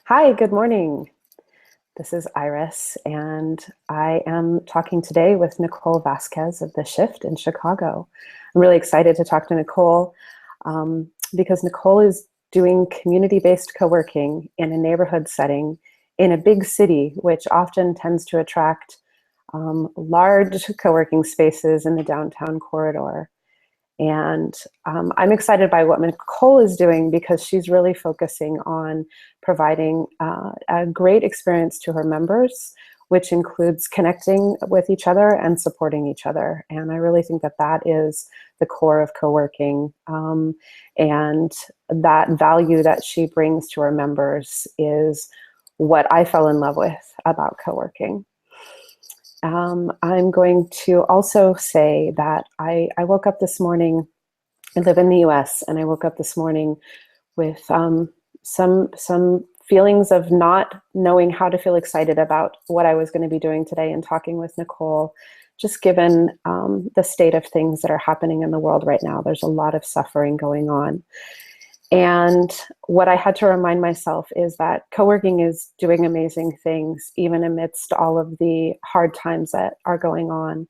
Hi, good morning. This is Iris, and I am talking today with Nicole Vasquez of The Shift in Chicago. I'm really excited to talk to Nicole because Nicole is doing community-based co-working in a neighborhood setting in a big city, which often tends to attract large co-working spaces in the downtown corridor. And I'm excited by what Nicole is doing because she's really focusing on providing a great experience to her members, which includes connecting with each other and supporting each other. And I really think that that is the core of co-working. And that value that she brings to her members is what I fell in love with about co-working. I'm going to also say that I woke up this morning, I live in the US, and I woke up this morning with some feelings of not knowing how to feel excited about what I was going to be doing today and talking with Nicole, just given the state of things that are happening in the world right now. There's a lot of suffering going on. And what I had to remind myself is that co-working is doing amazing things, even amidst all of the hard times that are going on.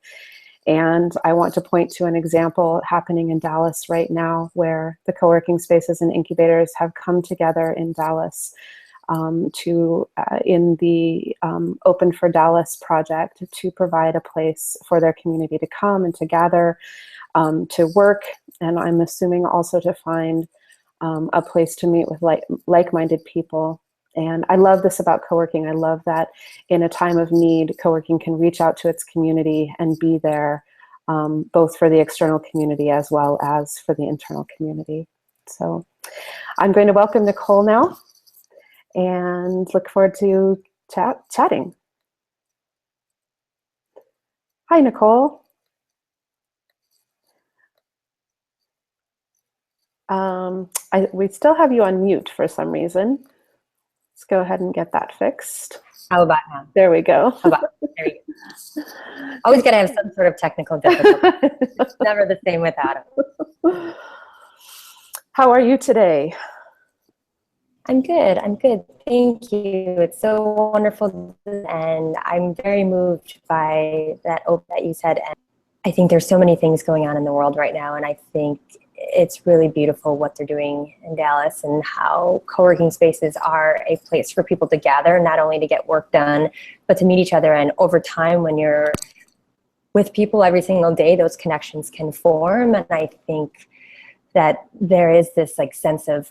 And I want to point to an example happening in Dallas right now, where the co-working spaces and incubators have come together in Dallas in the Open for Dallas project to provide a place for their community to come and to gather, to work, and I'm assuming also to find a place to meet with like-minded people. And I love this about co-working. I love that in a time of need, co-working can reach out to its community and be there, both for the external community as well as for the internal community. So I'm going to welcome Nicole now and look forward to chatting. Hi, Nicole. We still have you on mute for some reason. Let's go ahead and get that fixed. How about now? There we go. How about, there you go. Always got to have some sort of technical difficulty. It's never the same without it. How are you today? I'm good. I'm good. Thank you. It's so wonderful. And I'm very moved by that that you said. And I think there's so many things going on in the world right now. And I think it's really beautiful what they're doing in Dallas and how co-working spaces are a place for people to gather, not only to get work done, but to meet each other. And over time, when you're with people every single day, those connections can form. And I think that there is this sense of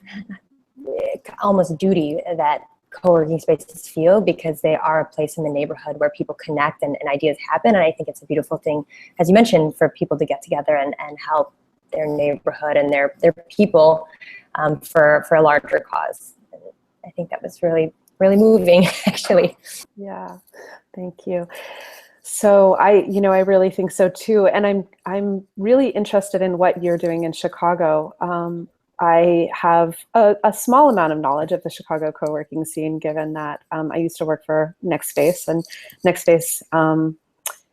almost duty that co-working spaces feel, because they are a place in the neighborhood where people connect and ideas happen. And I think it's a beautiful thing, as you mentioned, for people to get together and help their neighborhood and their people for a larger cause. And I think that was really, really moving, actually. Yeah, thank you. So I really think so too. And I'm really interested in what you're doing in Chicago. I have a small amount of knowledge of the Chicago co-working scene, given that I used to work for Nextspace, and Nextspace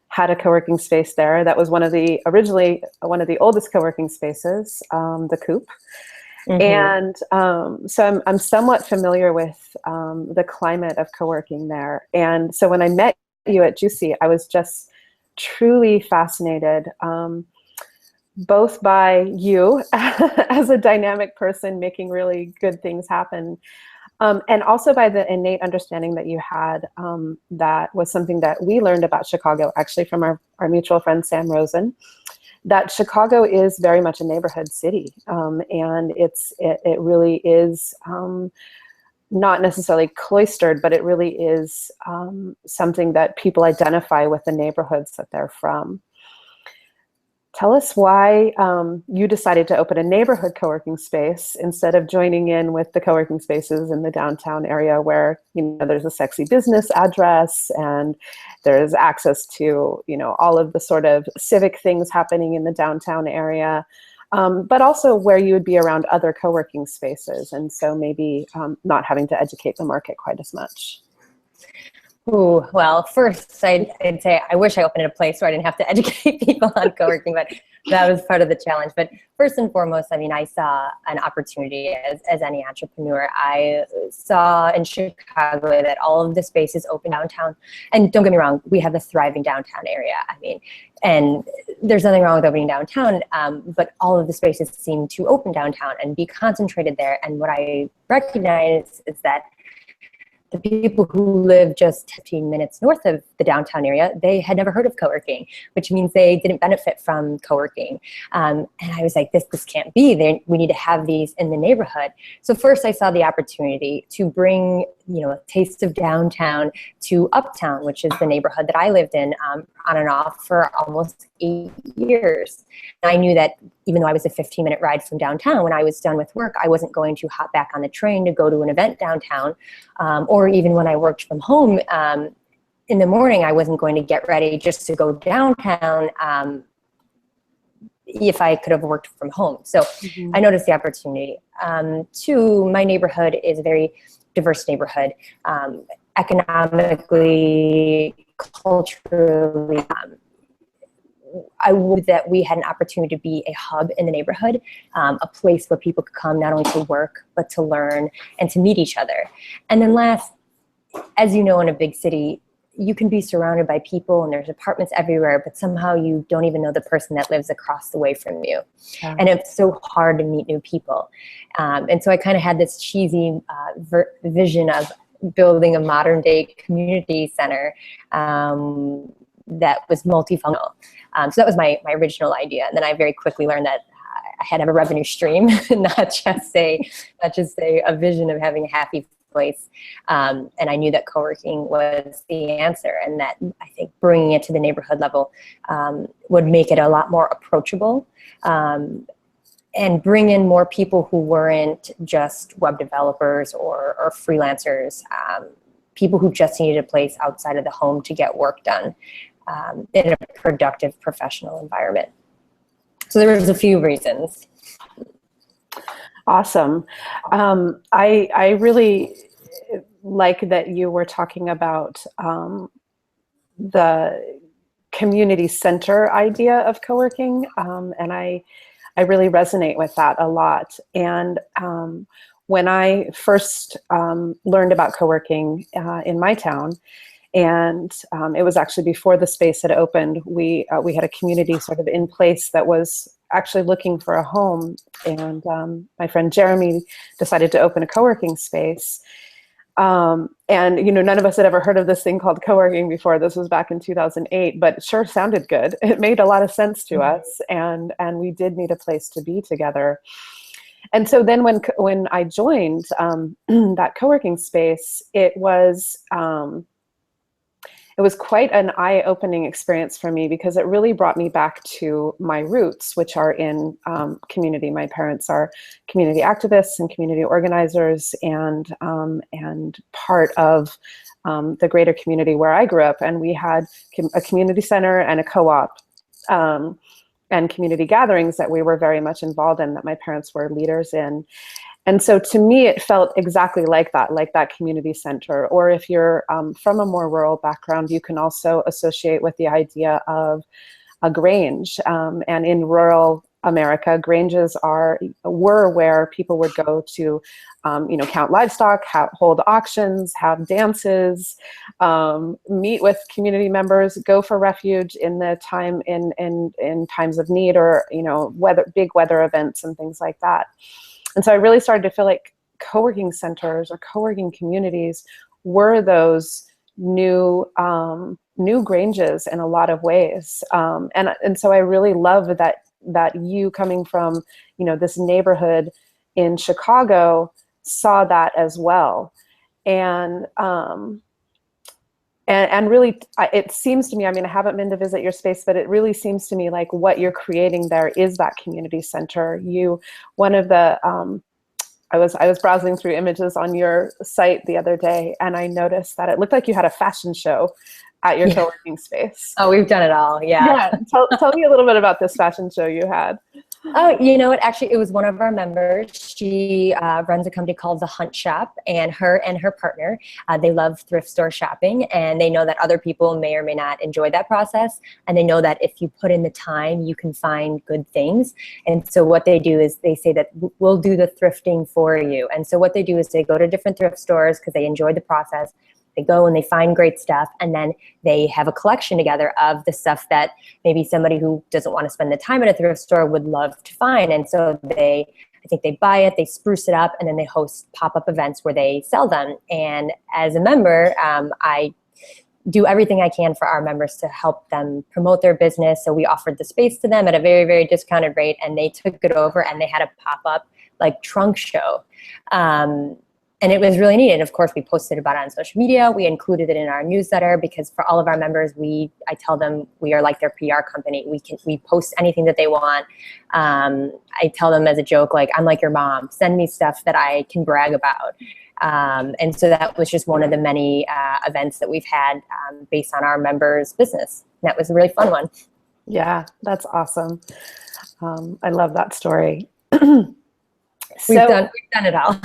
had a co-working space there that was originally one of the oldest co-working spaces, the Coop. Mm-hmm. And so I'm somewhat familiar with the climate of co-working there. And so when I met you at Juicy, I was just truly fascinated, both by you as a dynamic person making really good things happen, and also by the innate understanding that you had, that was something that we learned about Chicago, actually from our mutual friend, Sam Rosen, that Chicago is very much a neighborhood city. And it really is not necessarily cloistered, but it really is something that people identify with the neighborhoods that they're from. Tell us why you decided to open a neighborhood co-working space instead of joining in with the co-working spaces in the downtown area, where there's a sexy business address and there's access to all of the sort of civic things happening in the downtown area, but also where you would be around other co-working spaces, and so maybe not having to educate the market quite as much. Ooh, well, first I'd say I wish I opened a place where I didn't have to educate people on co-working, but that was part of the challenge. But first and foremost, I mean, I saw an opportunity as any entrepreneur. I saw in Chicago that all of the spaces open downtown. And don't get me wrong, we have a thriving downtown area. I mean, and there's nothing wrong with opening downtown, but all of the spaces seem to open downtown and be concentrated there. And what I recognize is that the people who live just 15 minutes north of the downtown area, they had never heard of coworking, which means they didn't benefit from coworking. And I was like, this can't be. We need to have these in the neighborhood. So first I saw the opportunity to bring, a taste of downtown to Uptown, which is the neighborhood that I lived in on and off for almost 8 years. And I knew that even though I was a 15-minute ride from downtown, when I was done with work, I wasn't going to hop back on the train to go to an event downtown, or even when I worked from home in the morning, I wasn't going to get ready just to go downtown if I could have worked from home. So I noticed the opportunity. Two, my neighborhood is a very diverse neighborhood, economically, culturally. I would that we had an opportunity to be a hub in the neighborhood, a place where people could come not only to work, but to learn and to meet each other. And then last, as you know, in a big city, you can be surrounded by people and there's apartments everywhere, but somehow you don't even know the person that lives across the way from you. Yeah. And it's so hard to meet new people. And so I kind of had this cheesy vision of building a modern day community center that was multifunctional. So that was my original idea. And then I very quickly learned that I had to have a revenue stream, not just a vision of having a happy place. And I knew that coworking was the answer, and that I think bringing it to the neighborhood level would make it a lot more approachable, and bring in more people who weren't just web developers or freelancers, people who just needed a place outside of the home to get work done in a productive professional environment. So there was a few reasons. Awesome. I really like that you were talking about the community center idea of coworking, and I really resonate with that a lot. And when I first learned about coworking in my town, and it was actually before the space had opened, we had a community sort of in place that was actually looking for a home. And my friend Jeremy decided to open a coworking space. And none of us had ever heard of this thing called coworking before. This was back in 2008, but it sure sounded good. It made a lot of sense to us, and we did need a place to be together. And so then when I joined that coworking space, it was quite an eye-opening experience for me, because it really brought me back to my roots, which are in community. My parents are community activists and community organizers, and part of the greater community where I grew up. And we had a community center and a co-op and community gatherings that we were very much involved in, that my parents were leaders in. And so to me, it felt exactly like that community center. Or if you're from a more rural background, you can also associate with the idea of a grange. And in rural America, granges were where people would go to, count livestock, hold auctions, have dances, meet with community members, go for refuge in the time in times of need, or big weather events and things like that. And so I really started to feel like co-working centers or co-working communities were those new granges in a lot of ways. And so I really love that you, coming from, this neighborhood in Chicago, saw that as well. And really, it seems to me, I mean, I haven't been to visit your space, but it really seems to me like what you're creating there is that community center. I was browsing through images on your site the other day, and I noticed that it looked like you had a fashion show at your co-working space. Oh, we've done it all. Yeah. Tell me a little bit about this fashion show you had. Oh, you know what? Actually, it was one of our members. She runs a company called The Hunt Shop, and her partner, they love thrift store shopping, and they know that other people may or may not enjoy that process, and they know that if you put in the time, you can find good things. And so what they do is they say that we'll do the thrifting for you. And so what they do is they go to different thrift stores because they enjoy the process. They go and they find great stuff, and then they have a collection together of the stuff that maybe somebody who doesn't want to spend the time at a thrift store would love to find. And so I think they buy it, they spruce it up, and then they host pop-up events where they sell them. And as a member, I do everything I can for our members to help them promote their business. So we offered the space to them at a very, very discounted rate, and they took it over and they had a pop-up like trunk show. And it was really neat. And of course, we posted about it on social media. We included it in our newsletter because for all of our members, I tell them we are like their PR company. We post anything that they want. I tell them as a joke, like, I'm like your mom. Send me stuff that I can brag about. And so that was just one of the many events that we've had based on our members' business. And that was a really fun one. Yeah, that's awesome. I love that story. We've done it all.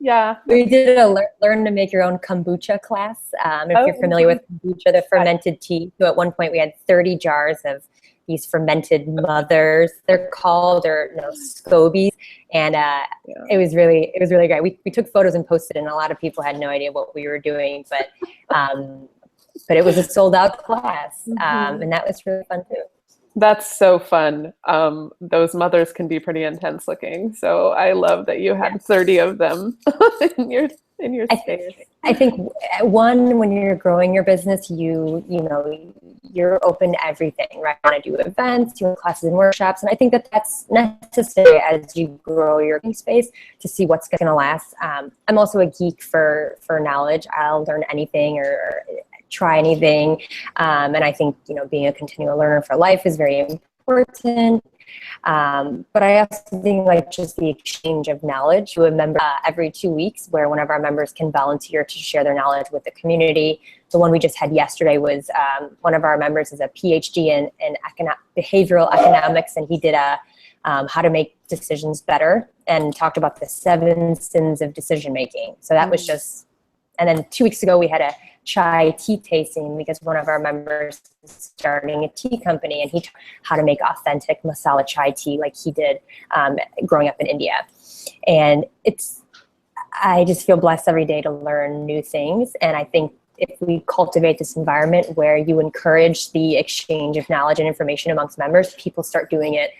Yeah. We did a learn to make your own kombucha class. If you're familiar with kombucha, the fermented tea. So at one point we had 30 jars of these fermented mothers, they're called, or scobies. And it was really great. We took photos and posted, and a lot of people had no idea what we were doing, but it was a sold out class. And that was really fun too. That's so fun. Those mothers can be pretty intense looking. So I love that you had 30 of them in your space. I think when you're growing your business, you're open to everything, right? You want to do events, you want classes and workshops. And I think that's necessary as you grow your space to see what's going to last. I'm also a geek for knowledge. I'll learn anything or try anything. And I think, being a continual learner for life is very important. But I also think like just the exchange of knowledge to a member every 2 weeks where one of our members can volunteer to share their knowledge with the community. The one we just had yesterday was one of our members is a PhD in behavioral economics, and he did a how to make decisions better and talked about the 7 sins of decision making. So that was just, and then 2 weeks ago we had a chai tea tasting because one of our members is starting a tea company, and he taught how to make authentic masala chai tea like he did growing up in India. And I just feel blessed every day to learn new things. And I think if we cultivate this environment where you encourage the exchange of knowledge and information amongst members, people start doing it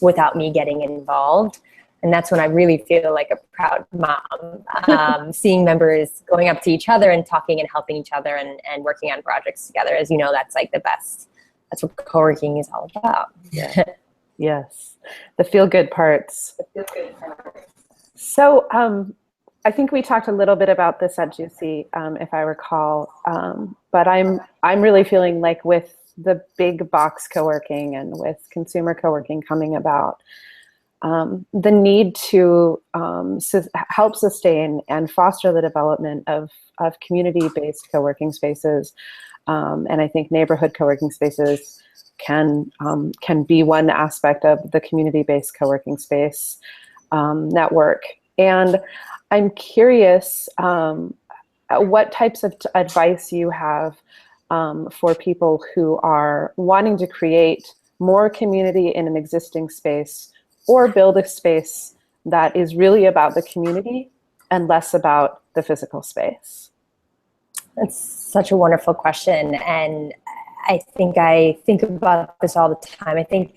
without me getting involved. And that's when I really feel like a proud mom, seeing members going up to each other and talking and helping each other and working on projects together. As you know, that's like the best. That's what co-working is all about. Yeah. Yes. The feel-good parts. So I think we talked a little bit about this at Juicy, if I recall. But I'm really feeling like with the big box co-working and with consumer co-working coming about, the need to help sustain and foster the development of community-based co-working spaces, and I think neighborhood co-working spaces can be one aspect of the community-based co-working space network. And I'm curious what types of advice you have for people who are wanting to create more community in an existing space, or build a space that is really about the community and less about the physical space? That's such a wonderful question. And I think about this all the time. I think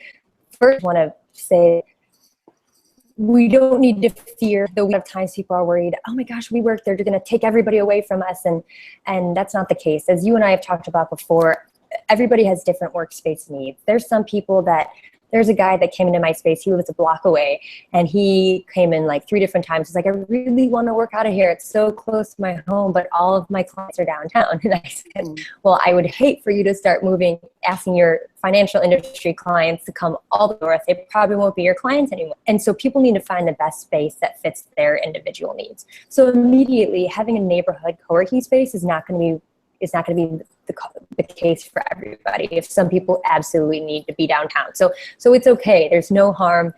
first I want to say we don't need to fear, though we have times people are worried, oh my gosh, we work, they're going to take everybody away from us. And that's not the case. As you and I have talked about before, everybody has different workspace needs. There's some people there's a guy that came into my space. He lives a block away, and he came in like 3 different times. He's like, I really want to work out of here. It's so close to my home, but all of my clients are downtown. And I said, well, I would hate for you to start asking your financial industry clients to come all the north. They probably won't be your clients anymore. And so people need to find the best space that fits their individual needs. So immediately having a neighborhood co-working space is not going to be is not going to be the case for everybody. If some people absolutely need to be downtown, so it's okay. There's no harm.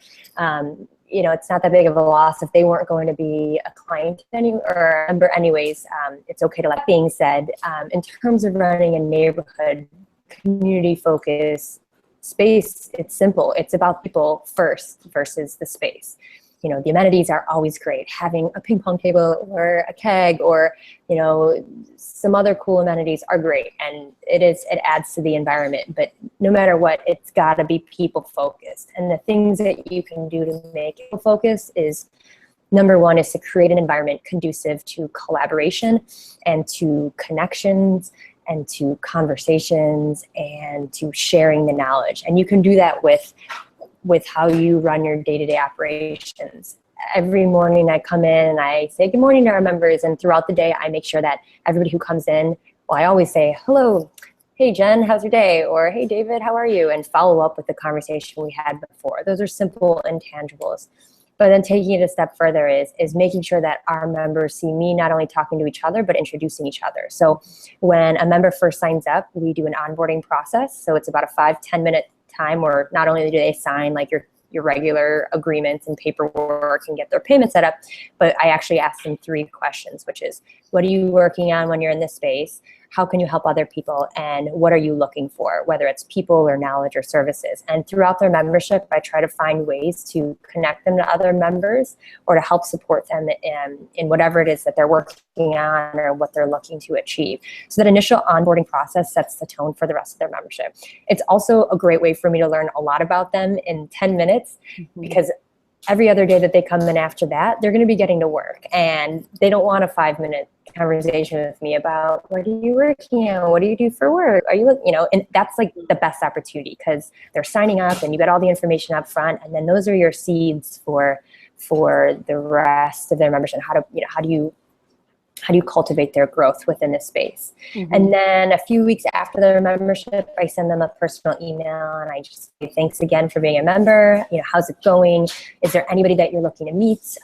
You know, it's not that big of a loss if they weren't going to be a client or a member anyways. It's okay to let. That being said, in terms of running a neighborhood community focused space, it's simple. It's about people first versus the space. You know, the amenities are always great. Having a ping pong table or a keg or, you know, some other cool amenities are great. And it adds to the environment. But no matter what, it's got to be people focused. And the things that you can do to make it focused is, number one, is to create an environment conducive to collaboration and to connections and to conversations and to sharing the knowledge. And you can do that with how you run your day-to-day operations. Every morning I come in and I say good morning to our members, and throughout the day I make sure that everybody who comes in, well, I always say, hello, hey Jen, how's your day? Or hey David, how are you? And follow up with the conversation we had before. Those are simple intangibles. But then taking it a step further is making sure that our members see me not only talking to each other, but introducing each other. So when a member first signs up, we do an onboarding process. So it's about a 5-10 minute time where not only do they sign like your regular agreements and paperwork and get their payment set up, but I actually ask them 3 questions, which is, what are you working on when you're in this space? How can you help other people? And what are you looking for, whether it's people or knowledge or services? And throughout their membership, I try to find ways to connect them to other members or to help support them in whatever it is that they're working on or what they're looking to achieve. So that initial onboarding process sets the tone for the rest of their membership. It's also a great way for me to learn a lot about them in 10 minutes, because every other day that they come in after that, they're going to be getting to work, and they don't want a 5-minute conversation with me about, what are you working on? What do you do for work? Are you, you know, and that's like the best opportunity, because they're signing up and you get all the information up front, and then those are your seeds for the rest of their membership. How do you cultivate their growth within this space? And then a few weeks after their membership, I send them a personal email and I just say, thanks again for being a member. You know, how's it going? Is there anybody that you're looking to meet?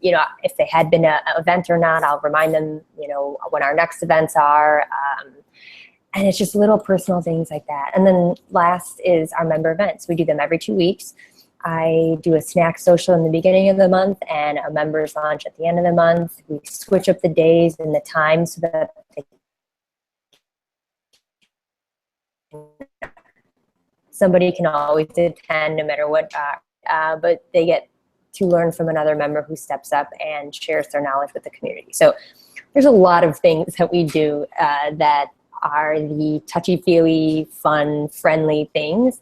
You know, if they had been an event or not, I'll remind them, you know, when our next events are. And it's just little personal things like that. And then last is our member events. We do them every 2 weeks. I do a snack social in the beginning of the month and a members lunch at the end of the month. We switch up the days and the times so that somebody can always attend no matter what, but they get to learn from another member who steps up and shares their knowledge with the community. So there's a lot of things that we do that are the touchy-feely, fun, friendly things.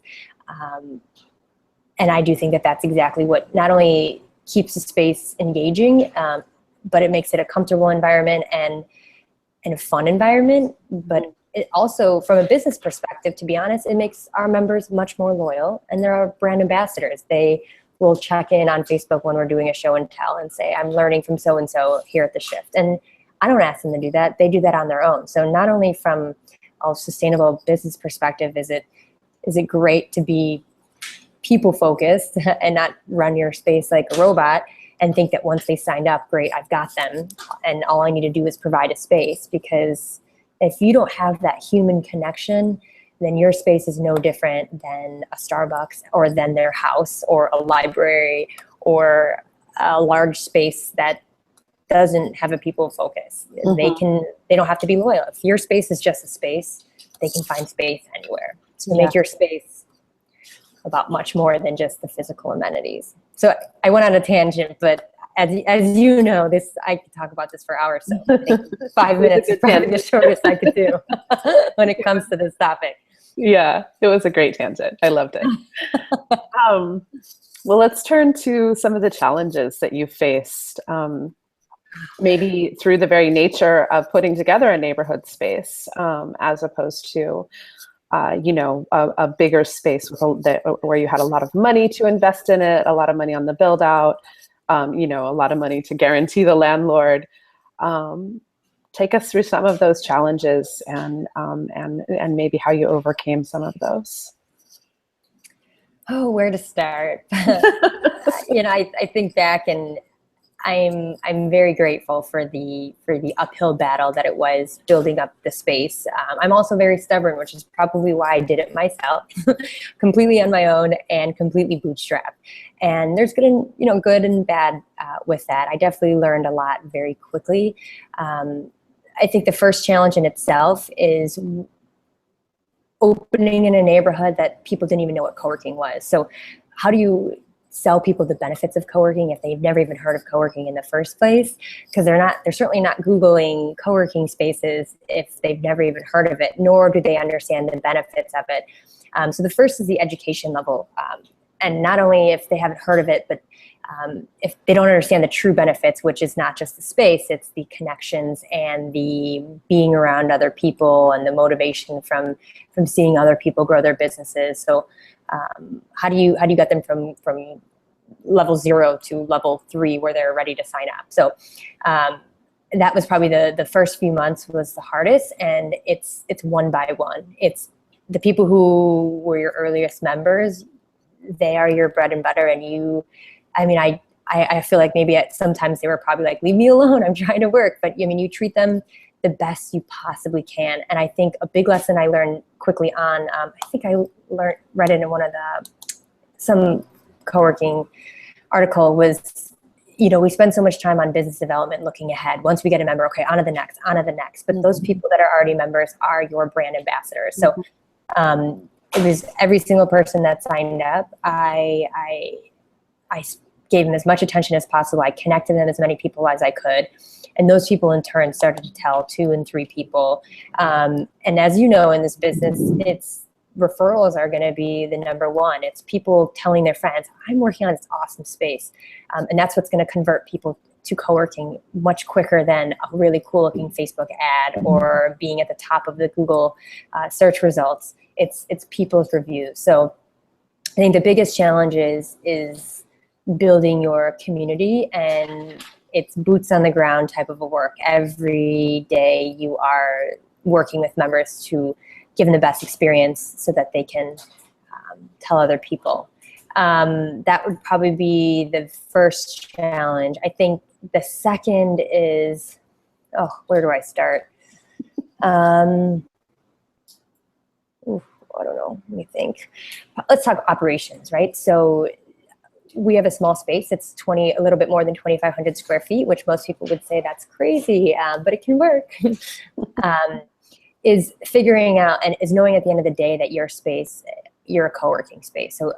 And I do think that that's exactly what not only keeps the space engaging, but it makes it a comfortable environment and a fun environment. But it also, from a business perspective, to be honest, it makes our members much more loyal, and they're our brand ambassadors. They will check in on Facebook when we're doing a show and tell and say, I'm learning from so-and-so here at the Shift. And I don't ask them to do that. They do that on their own. So not only from a sustainable business perspective is it great to be people focused and not run your space like a robot and think that once they signed up, great, I've got them, and all I need to do is provide a space. Because if you don't have that human connection, then your space is no different than a Starbucks or than their house or a library or a large space that doesn't have a people focus. They don't have to be loyal. If your space is just a space, they can find space anywhere. So make your space about much more than just the physical amenities. So I went on a tangent, but as you know, I could talk about this for hours. So I think 5 minutes is probably the shortest I could do when it comes to this topic. Yeah, it was a great tangent. I loved it. Well, let's turn to some of the challenges that you faced, maybe through the very nature of putting together a neighborhood space, as opposed to a bigger space where you had a lot of money to invest in it, a lot of money on the build out, a lot of money to guarantee the landlord. Take us through some of those challenges and maybe how you overcame some of those. Oh, where to start? I think back, and I'm very grateful for the uphill battle that it was building up the space. I'm also very stubborn, which is probably why I did it myself, completely on my own and completely bootstrapped. And there's good and bad with that. I definitely learned a lot very quickly. I think the first challenge in itself is opening in a neighborhood that people didn't even know what coworking was. So how do you sell people the benefits of coworking if they've never even heard of coworking in the first place? Because they're certainly not Googling coworking spaces if they've never even heard of it, nor do they understand the benefits of it. So the first is the education level. And not only if they haven't heard of it, but if they don't understand the true benefits, which is not just the space, it's the connections and the being around other people and the motivation from seeing other people grow their businesses. So how do you get them from level 0 to level 3 where they're ready to sign up? So that was probably the first few months was the hardest, and it's one by one. It's the people who were your earliest members, they are your bread and butter, and I feel like maybe sometimes they were probably like, leave me alone, I'm trying to work. But you treat them the best you possibly can. And I think a big lesson I learned quickly on, I think I read it in one of some co-working article was, we spend so much time on business development looking ahead. Once we get a member, okay, on to the next. But those people that are already members are your brand ambassadors. So it was every single person that signed up, I gave them as much attention as possible. I connected them as many people as I could. And those people in turn started to tell 2 and 3 people. And as you know, in this business, it's referrals are going to be the number one. It's people telling their friends, I'm working on this awesome space. And that's what's going to convert people to co-working much quicker than a really cool looking Facebook ad or being at the top of the Google search results. It's people's reviews. So I think the biggest challenge is building your community, and it's boots on the ground type of a work. Every day you are working with members to give them the best experience so that they can tell other people. That would probably be the first challenge. I think the second is, where do I start? I don't know, let me think. Let's talk operations, right? So we have a small space. It's a little bit more than 2,500 square feet, which most people would say that's crazy, but it can work. Is figuring out and is knowing at the end of the day that your space, you're a co-working space. So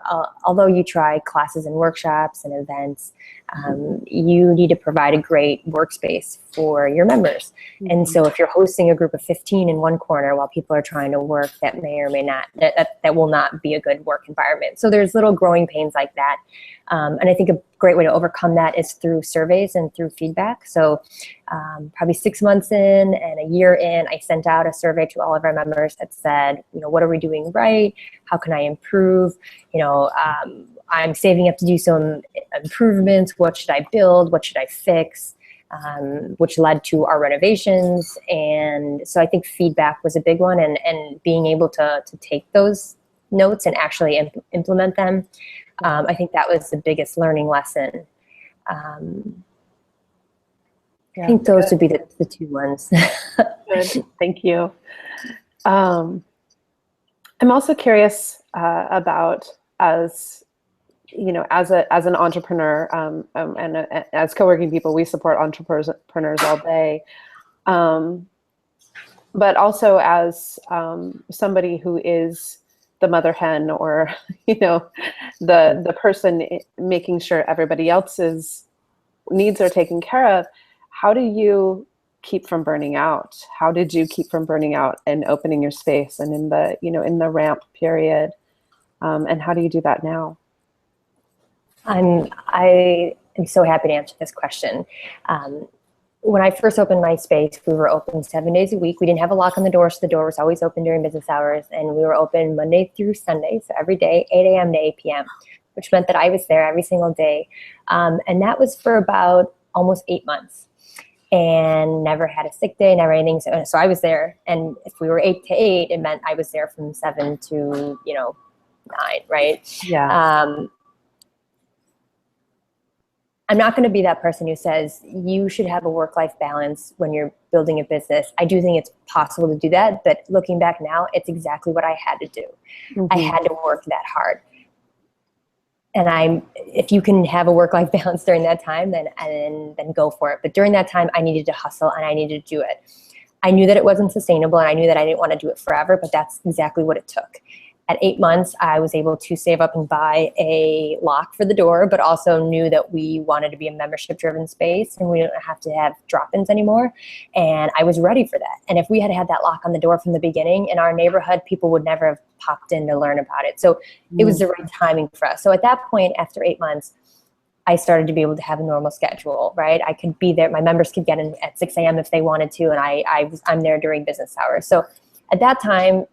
although you try classes and workshops and events, you need to provide a great workspace for your members. Mm-hmm. And so if you're hosting a group of 15 in one corner while people are trying to work, that may or may not, that will not be a good work environment. So there's little growing pains like that. And I think a great way to overcome that is through surveys and through feedback. So probably 6 months in and a year in, I sent out a survey to all of our members that said, what are we doing right? How can I improve? I'm saving up to do some improvements. What should I build? What should I fix? Which led to our renovations. And so I think feedback was a big one, and being able to take those notes and actually implement them. I think that was the biggest learning lesson. I think those would be the 2 ones. Good, thank you. I'm also curious about as an entrepreneur, and as co-working people, we support entrepreneurs all day. But also as somebody who is the mother hen, or the person making sure everybody else's needs are taken care of, how do you keep from burning out? How did you keep from burning out and opening your space and in the ramp period? And how do you do that now? I am so happy to answer this question. When I first opened my space, we were open 7 days a week. We didn't have a lock on the door, so the door was always open during business hours. And we were open Monday through Sunday, so every day, 8 a.m. to 8 p.m., which meant that I was there every single day. And that was for about almost 8 months. And never had a sick day, never anything. So I was there. And if we were 8 to 8, it meant I was there from 7 to 9, right? Yeah. I'm not going to be that person who says you should have a work-life balance when you're building a business. I do think it's possible to do that, but looking back now, it's exactly what I had to do. I had to work that hard. And if you can have a work-life balance during that time, then go for it. But during that time, I needed to hustle and I needed to do it. I knew that it wasn't sustainable and I knew that I didn't want to do it forever, but that's exactly what it took. At 8 months, I was able to save up and buy a lock for the door, but also knew that we wanted to be a membership-driven space and we didn't have to have drop-ins anymore. And I was ready for that. And if we had had that lock on the door from the beginning in our neighborhood, people would never have popped in to learn about it. So it was the right timing for us. So at that point, after 8 months, I started to be able to have a normal schedule, right? I could be there. My members could get in at 6 a.m. if they wanted to, and I'm there during business hours. So at that time,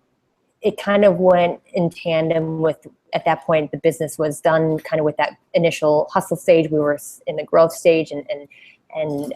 it kind of went in tandem with, at that point, the business was done kind of with that initial hustle stage. We were in the growth stage, and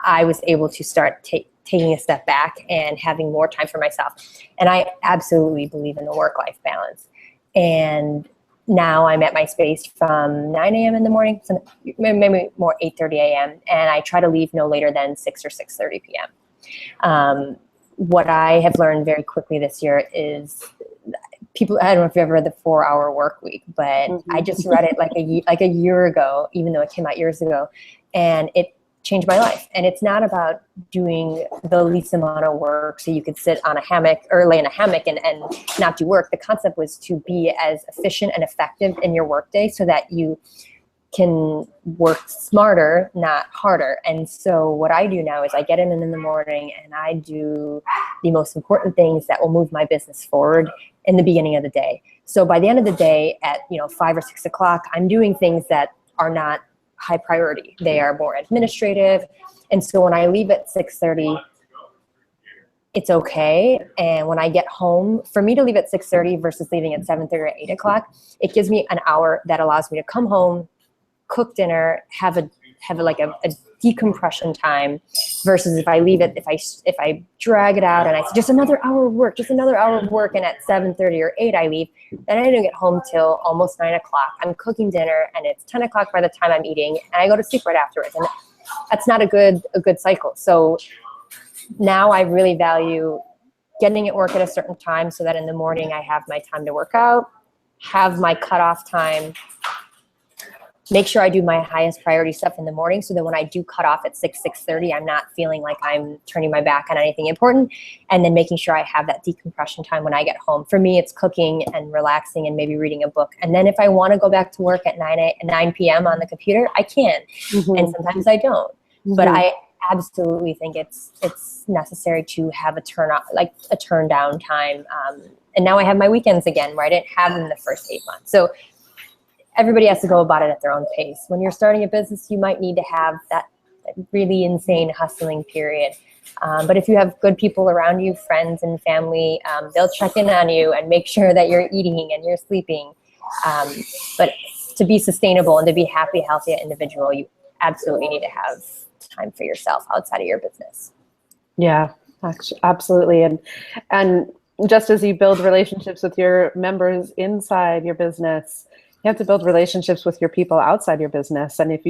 I was able to start taking a step back and having more time for myself. And I absolutely believe in the work-life balance. And now I'm at my space from 9 a.m. in the morning, so maybe more 8:30 a.m. And I try to leave no later than 6 or 6:30 p.m. What I have learned very quickly this year is people, I don't know if you've ever read the 4-Hour Work Week, but I just read it like a year ago, even though it came out years ago, and it changed my life. And it's not about doing the least amount of work so you could sit on a hammock or lay in a hammock and not do work. The concept was to be as efficient and effective in your workday so that you can work smarter, not harder. And so what I do now is I get in the morning and I do the most important things that will move my business forward in the beginning of the day. So by the end of the day at 5 or 6 o'clock, I'm doing things that are not high priority. They are more administrative. And so when I leave at 6:30, it's okay. And when I get home, for me to leave at 6:30 versus leaving at 7:30 or 8 o'clock, it gives me an hour that allows me to come home, cook dinner, have a decompression time, versus if I leave it, if I drag it out and I say just another hour of work, and at 7:30 or 8 I leave, then I don't get home till almost 9 o'clock. I'm cooking dinner and it's 10 o'clock by the time I'm eating, and I go to sleep right afterwards. And that's not a good cycle. So now I really value getting at work at a certain time so that in the morning I have my time to work out, have my cutoff time, make sure I do my highest priority stuff in the morning so that when I do cut off at 6:30, I'm not feeling like I'm turning my back on anything important, and then making sure I have that decompression time when I get home. For me, it's cooking and relaxing and maybe reading a book. And then if I want to go back to work at 9 p.m. on the computer, I can. And sometimes I don't. But I absolutely think it's necessary to have a turn down time. And now I have my weekends again, where I didn't have them in the first 8 months. So everybody has to go about it at their own pace. When you're starting a business, you might need to have that really insane hustling period. But if you have good people around you, friends and family, they'll check in on you and make sure that you're eating and you're sleeping. But to be sustainable and to be a happy, healthy individual, you absolutely need to have time for yourself outside of your business. Yeah, absolutely. And just as you build relationships with your members inside your business, you have to build relationships with your people outside your business. And if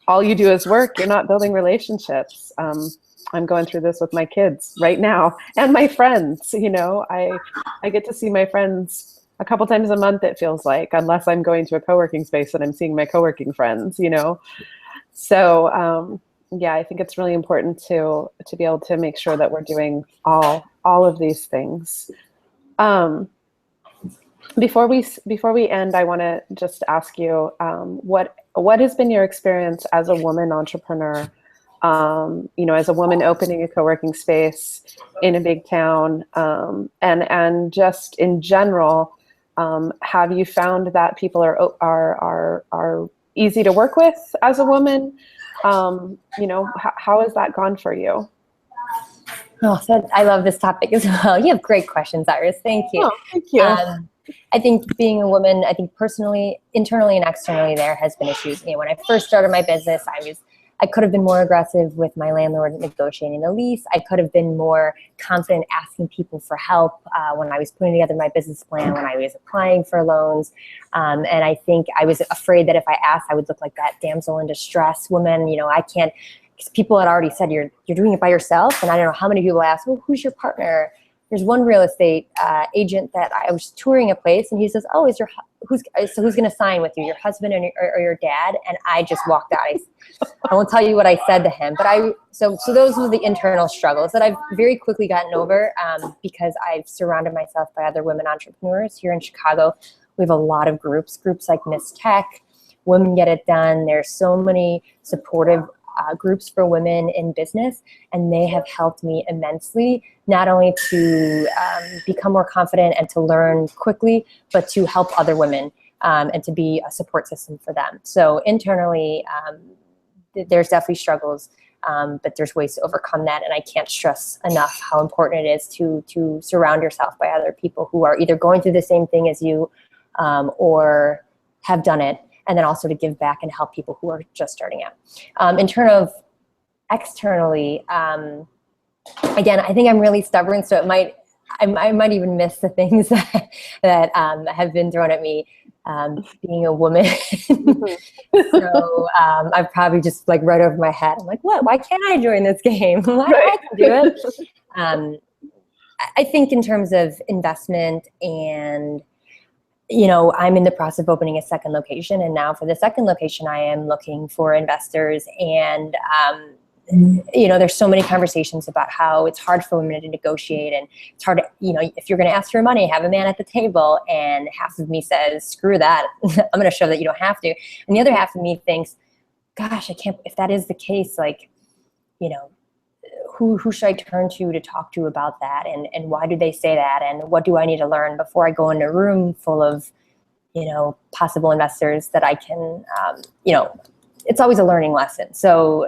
all you do is work, you're not building relationships. I'm going through this with my kids right now and my friends. I get to see my friends a couple times a month, it feels like, unless I'm going to a co-working space and I'm seeing my co-working friends, So yeah, I think it's really important to be able to make sure that we're doing all of these things. Before we end, I want to just ask you, what has been your experience as a woman entrepreneur? As a woman opening a co-working space in a big town, and just in general, have you found that people are easy to work with as a woman? How has that gone for you? Oh, I love this topic as well. You have great questions, Iris. Thank you. Oh, thank you. I think being a woman, I think personally, internally and externally, there has been issues. When I first started my business, I could have been more aggressive with my landlord negotiating the lease. I could have been more confident asking people for help when I was putting together my business plan, when I was applying for loans. And I think I was afraid that if I asked, I would look like that damsel in distress woman. You know, I can't, because people had already said, you're doing it by yourself. And I don't know how many people asked, well, who's your partner? There's one real estate agent that I was touring a place, and he says, "Oh, who's going to sign with you? Your husband or your dad?" And I just walked out. I won't tell you what I said to him, but so those were the internal struggles that I've very quickly gotten over because I've surrounded myself by other women entrepreneurs here in Chicago. We have a lot of groups like Miss Tech, Women Get It Done. There's so many supportive groups for women in business, and they have helped me immensely, not only to become more confident and to learn quickly, but to help other women and to be a support system for them. So internally, there's definitely struggles, but there's ways to overcome that, and I can't stress enough how important it is to surround yourself by other people who are either going through the same thing as you or have done it, and then also to give back and help people who are just starting out. In terms of externally, again, I think I'm really stubborn, so I might even miss the things that have been thrown at me being a woman. So I've probably just like right over my head. I'm like, what? Why can't I join this game? Why I can do it? I think in terms of investment and, you know, I'm in the process of opening a second location, and now for the second location, I am looking for investors. And you know, there's so many conversations about how it's hard for women to negotiate, and it's hard to, you know, if you're going to ask for money, have a man at the table. And half of me says, screw that. I'm going to show that you don't have to. And the other half of me thinks, gosh, I can't. If that is the case, like, you know, who should I turn to talk to about that? And why do they say that? And what do I need to learn before I go into a room full of, you know, possible investors that I can, you know, it's always a learning lesson. So,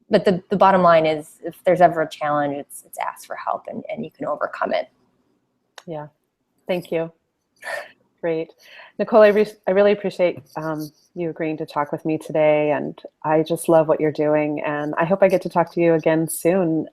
but the bottom line is, if there's ever a challenge, it's ask for help, and you can overcome it. Yeah. Thank you. Great. Nicole, I really appreciate you agreeing to talk with me today, and I just love what you're doing, and I hope I get to talk to you again soon.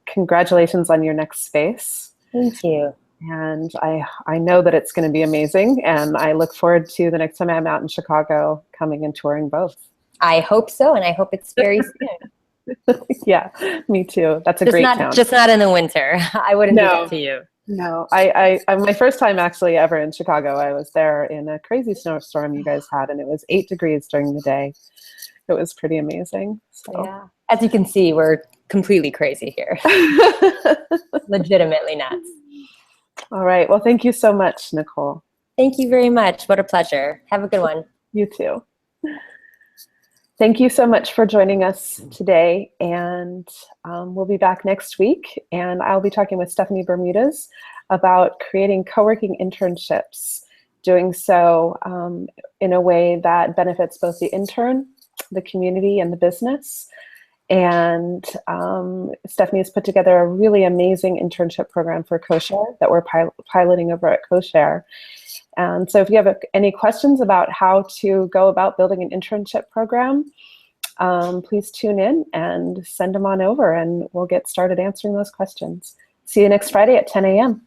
Congratulations on your next space. Thank you. And I know that it's going to be amazing, and I look forward to the next time I'm out in Chicago, coming and touring both. I hope so, and I hope it's very soon. Yeah, me too. That's a great town. Just not in the winter. I wouldn't do that to you. No, I my first time actually ever in Chicago, I was there in a crazy snowstorm you guys had, and it was 8 degrees during the day. It was pretty amazing. So. Yeah. As you can see, we're completely crazy here. Legitimately nuts. All right. Well, thank you so much, Nicole. Thank you very much. What a pleasure. Have a good one. You too. Thank you so much for joining us today, and we'll be back next week, and I'll be talking with Stephanie Bermudez about creating co-working internships, doing so in a way that benefits both the intern, the community, and the business. And Stephanie has put together a really amazing internship program for CoShare that we're piloting over at CoShare. And so if you have any questions about how to go about building an internship program, please tune in and send them on over, and we'll get started answering those questions. See you next Friday at 10 a.m.